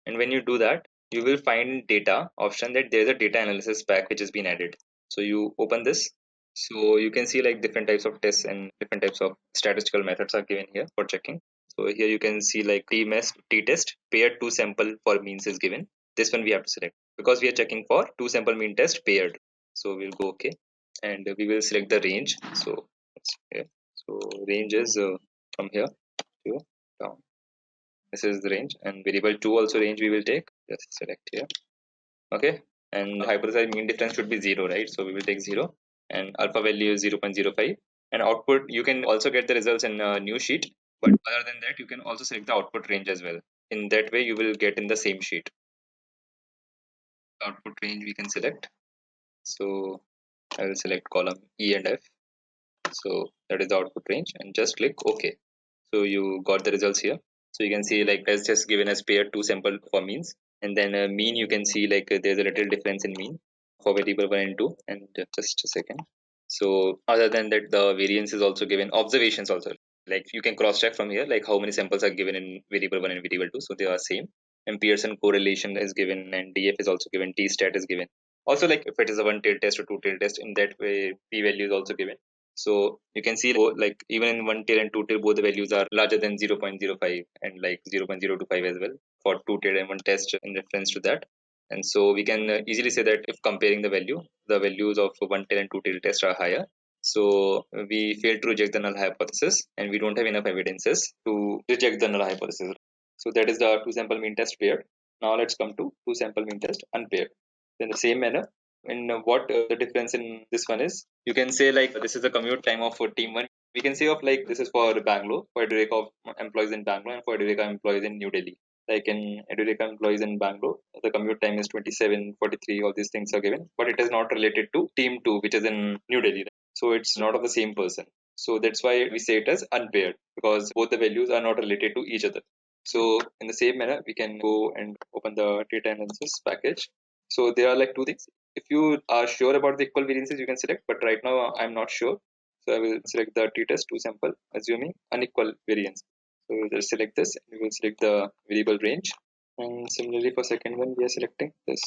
And when you do that, you will find data option that there is a data analysis pack which has been added. So you open this. So you can see like different types of tests and different types of statistical methods are given here for checking. So here you can see like t-test paired two sample for means is given. This one we have to select because we are checking for two sample mean test paired. So we'll go OK and we will select the range. So it's here. So range is from here to down. This is the range, and variable 2 also range we will take. Just select here. Okay, and hypothesized mean difference should be 0, right? So we will take 0, and alpha value is 0.05. And output, you can also get the results in a new sheet, but other than that, you can also select the output range as well. In that way, you will get in the same sheet. Output range we can select. So I will select column E and F. So that is the output range, and just click OK. So you got the results here. So you can see like as just given as pair two sample for means, and then mean you can see like there's a little difference in mean for variable 1 and 2. And just a second. So other than that, the variance is also given, observations also, like you can cross check from here like how many samples are given in variable 1 and variable 2, so they are same. And Pearson correlation is given, and DF is also given, T stat is given. Also, like if it is a one tail test or two tail test, in that way P value is also given. So you can see like even in one tail and two tail, both the values are larger than 0.05 and like 0.025 as well for two tail and one test in reference to that. And so we can easily say that if comparing the values of one tail and two tail test are higher. So we fail to reject the null hypothesis, and we don't have enough evidences to reject the null hypothesis. So that is the two sample mean test paired. Now let's come to two sample mean test unpaired. In the same manner, in what the difference in this one is, you can say like this is the commute time of team one. We can say of like this is for Bangalore, for Edureka of employees in Bangalore, and for Edureka employees in New Delhi. Like in Edureka employees in Bangalore, the commute time is 27, 43, all these things are given, but it is not related to team 2, which is in New Delhi. So it's not of the same person. So that's why we say it as unpaired, because both the values are not related to each other. So in the same manner, we can go and open the data analysis package. So there are like two things. If you are sure about the equal variances, you can select, but right now I'm not sure. So I will select the t-test two sample, assuming unequal variance. So we'll just select this, and we will select the variable range. And similarly for second one, we are selecting this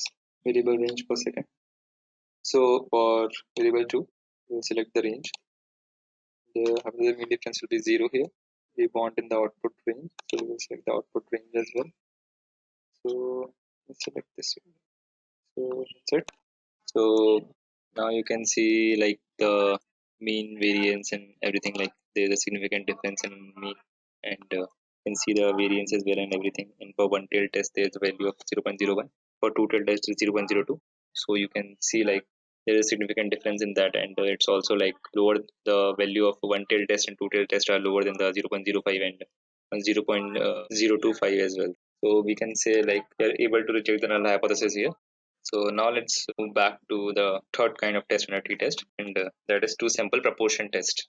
variable range per second. So for variable 2, we will select the range. The mean difference will be 0 here. We want in the output range, so we will select the output range as well. So let's select this one. So that's it. So now you can see like the mean variance and everything, like there's a significant difference in mean, and you can see the variance as well and everything. And for one tail test there's a value of 0.01, for two tail test is 0.02. So you can see like there is significant difference in that, and it's also like lower, the value of one tail test and two tail test are lower than the 0.05 and 0.025 as well. So we can say like we are able to reject the null hypothesis here. So now let's move back to the third kind of test in a t-test, and that is two sample proportion test.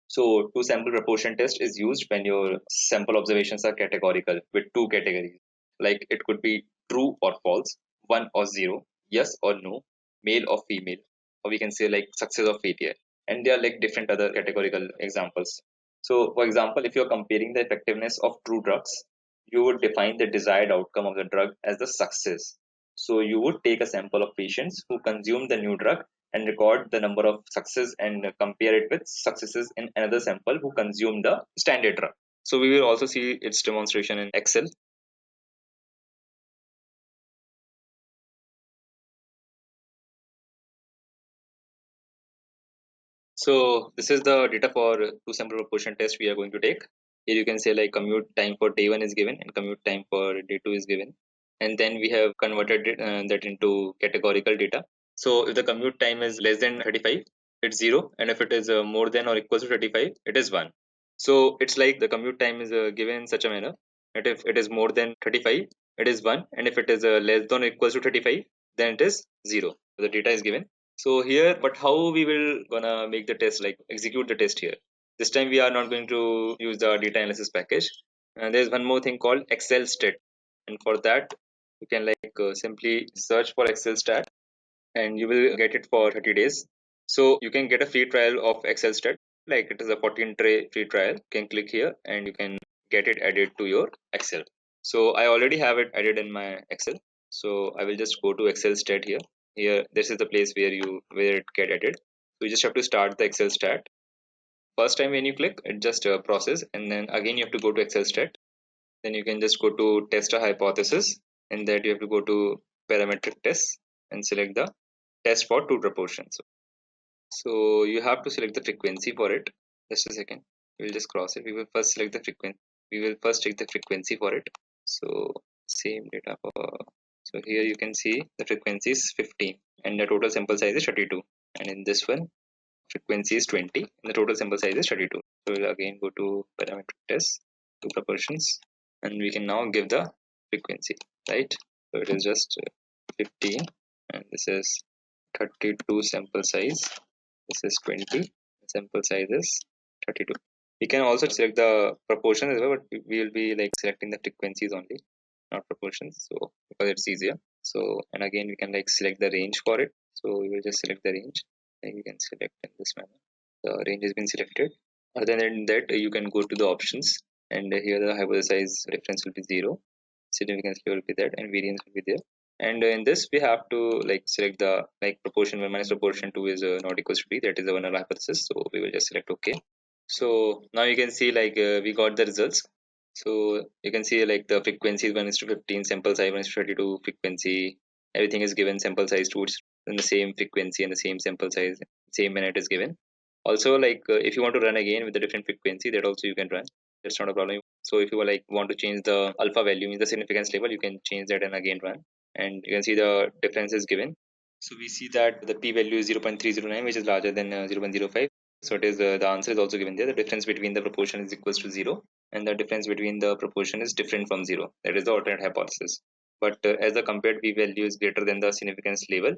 So two sample proportion test is used when your sample observations are categorical with two categories. Like it could be true or false, one or zero, yes or no, male or female, or we can say like success or failure. And there are like different other categorical examples. So for example, if you're comparing the effectiveness of true drugs, you would define the desired outcome of the drug as the success. So you would take a sample of patients who consume the new drug and record the number of success and compare it with successes in another sample who consume the standard drug. So we will also see its demonstration in Excel. So this is the data for two sample proportion test we are going to take. Here you can say like commute time for day 1 is given and commute time for day 2 is given. And then we have converted that into categorical data. So if the commute time is less than 35, it's 0. And if it is more than or equal to 35, it is 1. So it's like the commute time is given in such a manner that if it is more than 35, it is 1. And if it is less than or equal to 35, then it is 0. So the data is given. So here, but how we will gonna make the test, like execute the test here? This time we are not going to use the data analysis package. And there's one more thing called Excel stat. And for that, you can simply search for Excel Stat, and you will get it for 30 days. So you can get a free trial of Excel Stat, like it is a 14-day free trial. You can click here and you can get it added to your Excel. So I already have it added in my Excel. So I will just go to Excel Stat here. Here, this is the place where it get added. So you just have to start the Excel Stat. First time when you click, it just process, and then again you have to go to Excel Stat. Then you can just go to test a hypothesis, and that you have to go to parametric tests and select the test for two proportions. So you have to select the frequency for it. Just a second. We'll just cross it. We will first select the frequency. We will first check the frequency for it. So same data for. So here you can see the frequency is 15 and the total sample size is 32. And in this one, frequency is 20 and the total sample size is 32. So we'll again go to parametric test, two proportions, and we can now give the frequency, right? So it is just 15 and this is 32 sample size. This is 20, sample size is 32. We can also select the proportion as well, but we will be selecting the frequencies only, not proportions. So because it's easier. So and again we can select the range for it. So we will just select the range. And you can select in this manner. The range has been selected. Other than that, you can go to the options, and here the hypothesize reference will be 0, significance level will be that, and variance will be there. And in this we have to select the proportion 1 minus proportion 2 is not equals to 3, that is the null hypothesis. So we will just select OK. So now you can see we got the results. So you can see the frequency is 1 is to 15, sample size 1 is to 32, frequency everything is given, sample size 2 is in the same frequency and the same sample size, same minute is given. Also if you want to run again with a different frequency, that also you can run, that's not a problem. So if you want to change the alpha value in the significance level, you can change that and again run, and you can see the difference is given. So we see that the p-value is 0.309, which is larger than 0.05. So it is the answer is also given there. The difference between the proportion is equals to 0, and the difference between the proportion is different from 0. That is the alternate hypothesis. But as the compared p-value is greater than the significance level,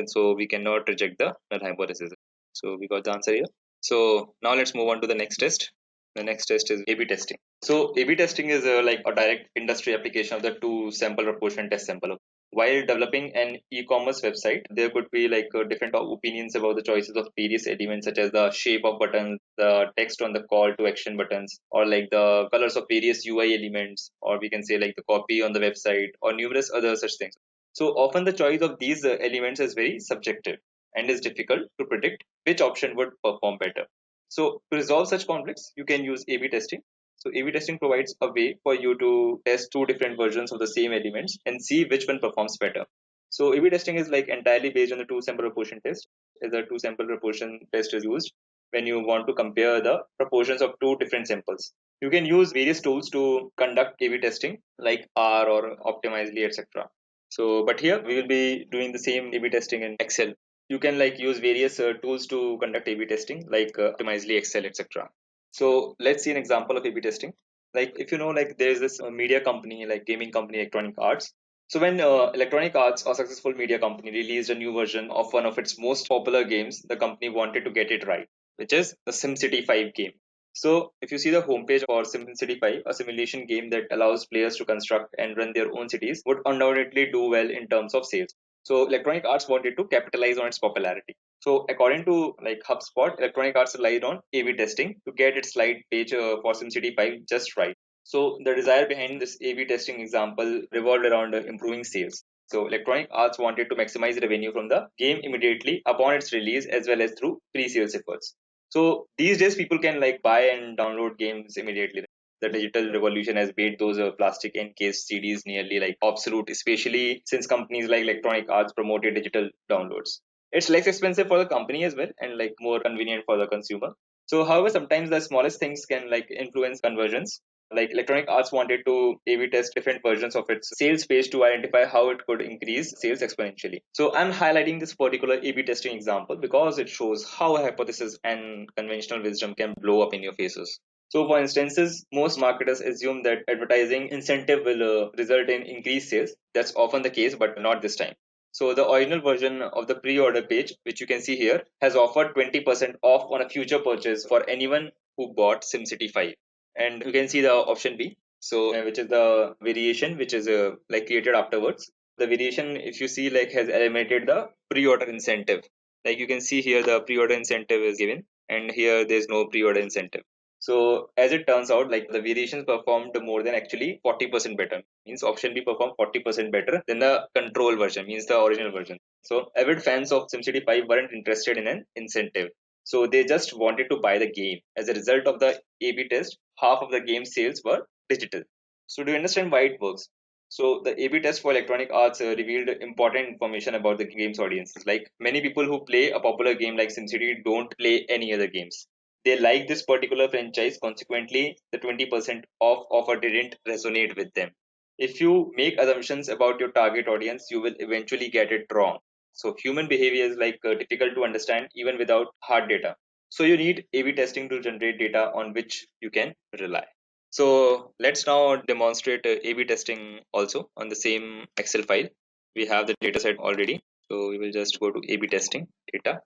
so we cannot reject the null hypothesis. So we got the answer here. So now let's move on to the next test. The next test is A/B testing. So A/B testing is a direct industry application of the two sample proportion test sample. While developing an e-commerce website, there could be different opinions about the choices of various elements, such as the shape of buttons, the text on the call to action buttons, or the colors of various UI elements, or we can say the copy on the website, or numerous other such things. So often the choice of these elements is very subjective and is difficult to predict which option would perform better. So to resolve such conflicts, you can use A/B testing. So A/B testing provides a way for you to test two different versions of the same elements and see which one performs better. So A/B testing is entirely based on the two sample proportion test. The two sample proportion test is used when you want to compare the proportions of two different samples. You can use various tools to conduct A/B testing like R or Optimizely, etc. So, but here we will be doing the same A/B testing in Excel. You can use various tools to conduct A/B testing like Optimizely, Excel, etc. So let's see an example of A/B testing. If you know, there's this media company, gaming company, Electronic Arts. So when Electronic Arts, a successful media company, released a new version of one of its most popular games, the company wanted to get it right, which is the SimCity 5 game. So if you see the homepage for SimCity 5, a simulation game that allows players to construct and run their own cities, would undoubtedly do well in terms of sales. So Electronic Arts wanted to capitalize on its popularity. So according to HubSpot, Electronic Arts relied on A/B testing to get its slide page for SimCity 5 just right. So the desire behind this A/B testing example revolved around improving sales. So Electronic Arts wanted to maximize revenue from the game immediately upon its release, as well as through pre-sales efforts. So these days people can buy and download games immediately. The digital revolution has made those plastic encased CDs nearly obsolete, especially since companies like Electronic Arts promoted digital downloads. It's less expensive for the company as well, and more convenient for the consumer. So however, sometimes the smallest things can influence conversions. Electronic Arts wanted to A/B test different versions of its sales page to identify how it could increase sales exponentially. So I'm highlighting this particular A/B testing example because it shows how a hypothesis and conventional wisdom can blow up in your faces. So for instances, most marketers assume that advertising incentive will result in increased sales. That's often the case, but not this time. So the original version of the pre-order page, which you can see here, has offered 20% off on a future purchase for anyone who bought SimCity 5. And you can see the option B. So which is the variation which is like created afterwards. The variation, if you see, like has eliminated the pre-order incentive. Like you can see here, the pre-order incentive is given, and here there's no pre-order incentive. So as it turns out, like the variations performed more than actually 40% better. Means option B performed 40% better than the control version, means the original version. So avid fans of SimCity 5 weren't interested in an incentive. So they just wanted to buy the game. As a result of the A/B test, half of the game sales were digital. So do you understand why it works? So the A/B test for Electronic Arts revealed important information about the game's audiences. Like many people who play a popular game like SimCity don't play any other games. They like this particular franchise. Consequently, the 20% off offer didn't resonate with them. If you make assumptions about your target audience, you will eventually get it wrong. So human behavior is like difficult to understand even without hard data. So you need A/B testing to generate data on which you can rely. So let's now demonstrate A/B testing also on the same Excel file. We have the data set already. So we will just go to A/B testing data.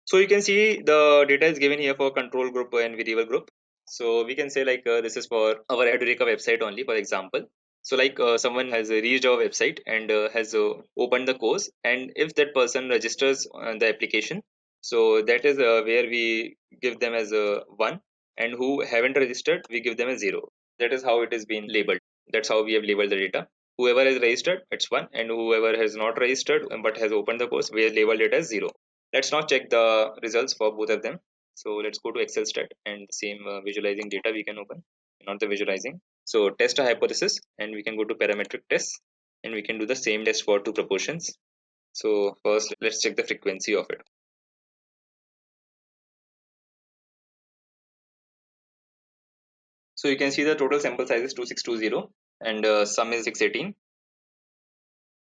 So you can see the data is given here for control group and variable group. So we can say like this is for our Edureka website only, for example. So like someone has reached our website and has opened the course, and if that person registers the application, so that is where we give them as a 1, and who haven't registered, we give them a 0. That is how it is being labeled. That's how we have labeled the data. Whoever has registered, it's 1, and whoever has not registered but has opened the course, we have labeled it as 0. Let's now check the results for both of them. So let's go to Excel stat, and same visualizing data we can open, not the visualizing. So test a hypothesis, and we can go to parametric tests, and we can do the same test for two proportions. So first let's check the frequency of it. So you can see the total sample size is 2620, and sum is 618.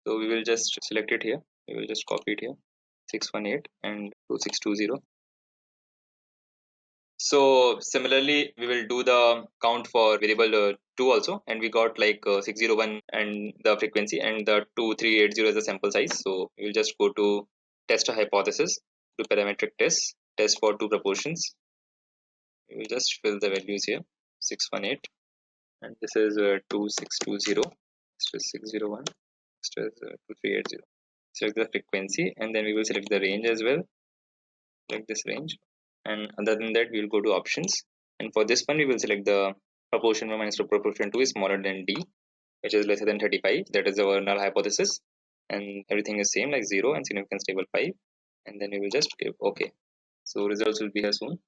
So we will just select it here. We will just copy it here, 618 and 2620. So similarly, we will do the count for variable 2 also, and we got like 601 and the frequency, and the 2380 as the sample size. So we will just go to test a hypothesis, do parametric test, test for two proportions. We will just fill the values here, 618, and this is 2620, this is 601, this is 2380. Select the frequency, and then we will select the range as well, select this range, and other than that we will go to options, and for this one we will select the proportion 1 minus proportion 2 is smaller than d, which is lesser than 35. That is our null hypothesis, and everything is same like 0 and significance table 5, and then we will just give okay. So results will be here soon.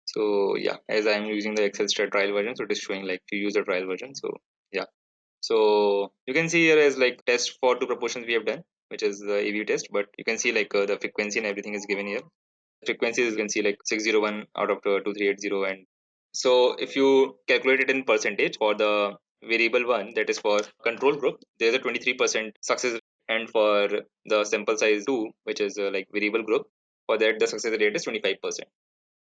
So yeah, as I am using the Excel stat trial version, so it is showing like to use the trial version. So yeah, so you can see here is like test for two proportions we have done, which is the AV test, but you can see like the frequency and everything is given here. Frequencies you can see like 601 out of 2380, and so if you calculate it in percentage for the variable 1, that is for control group, there's a 23% success, and for the sample size 2, which is like variable group, for that the success rate is 25%.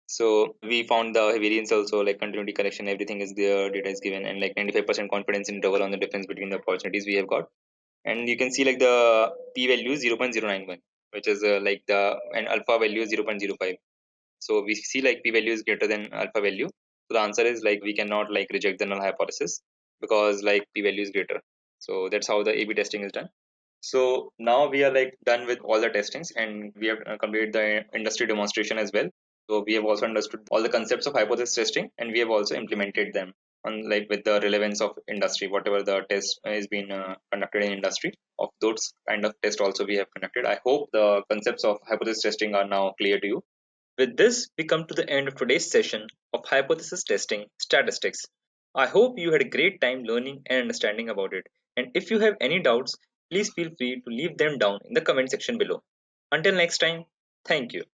So we found the variance also, like continuity correction, everything is there, data is given, and like 95% confidence interval on the difference between the opportunities we have got. And you can see like the p value is 0.091, which is like the and alpha value is 0.05. So we see like p value is greater than alpha value. So the answer is like we cannot like reject the null hypothesis because like p value is greater. So that's how the A/B testing is done. So now we are like done with all the testings, and we have completed the industry demonstration as well. So we have also understood all the concepts of hypothesis testing, and we have also implemented them on like with the relevance of industry, whatever the test is being conducted in industry. Of those kind of test also we have conducted. I hope the concepts of hypothesis testing are now clear to you. With this, we come to the end of today's session of hypothesis testing statistics. I hope you had a great time learning and understanding about it. And if you have any doubts, please feel free to leave them down in the comment section below. Until next time, thank you.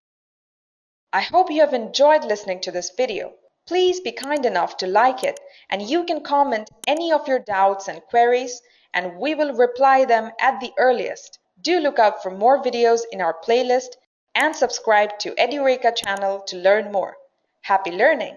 I hope you have enjoyed listening to this video. Please be kind enough to like it, and you can comment any of your doubts and queries, and we will reply them at the earliest. Do look out for more videos in our playlist and subscribe to Edureka channel to learn more. Happy learning!